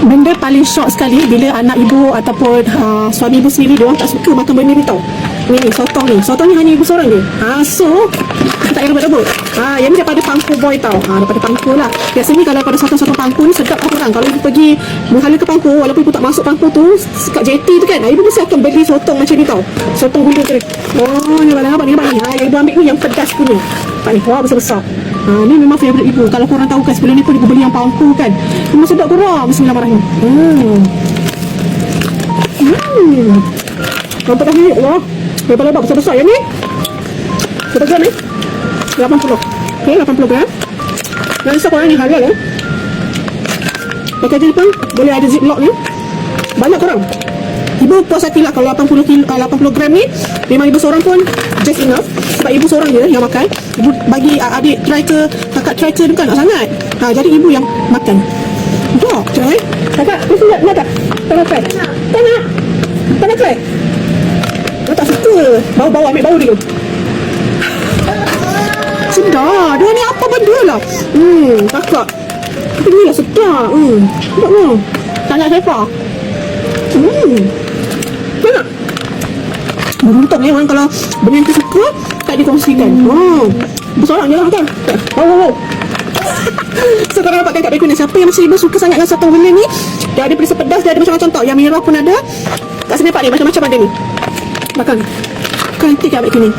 Benda paling shock sekali bila anak ibu ataupun suami ibu sendiri dia orang tak suka makan benda ni tau. Ni sotong ni hanya ibu seorang je. So kita tak payah rebut-rebut. Yang ni daripada pangku boy tau. Daripada pangku lah. Biasanya kalau pada sotong-sotong pangku ni sedap lah korang. Kalau ibu pergi menghala ke pangku, walaupun ibu tak masuk pangku tu kat jeti tu kan, ibu mesti akan beli sotong macam ni tau. Sotong gula tu. Ni abang ni. Yang ibu ambil ni yang pedas punya. Nampak ni, wah besar-besar. Ni memang favourite ibu. Kalau korang tahu kan, sebelum ni pun ibu beli yang pangku kan. Memang sedap korang. Bismillahirrahmanirrahim. Nampak dah ni, Allah. Lebar-lebar besar-besar yang ni. Berapa gram ni? 80. Okay, 80 gram. Dan rasa korang ni halal pakai je pun boleh ada ziplock ni. Banyak korang. Ibu puas hati lah kalau 80 gram ni. Memang ibu seorang pun just enough. Sebab ibu seorang je yang makan. Ibu bagi adik try ke, kakak try ke, bukan nak sangat. Jadi ibu yang makan. Betul, try. Kakak, mesti nak tak? Tak nak try? Tak nak try? Dia tak suka. Bau-bau, ambil bau dulu. Sedap. Dia ni apa benda lah. Kakak. Tapi ni lah sedap. Sedap lah. Tak nak sepa. Nak. Beruntung ni orang kalau benda yang suka tak dikongsikan. Bersorang je lah kan. Wow. So korang dapatkan kat berikut ni. Siapa yang masih suka sangat dengan sotong benda ni, dia ada perisa pedas, dia ada macam-macam tau. Yang merah pun ada. Kat sini nampak ni macam-macam ada ni. Makan. Cantik kat berikut ni.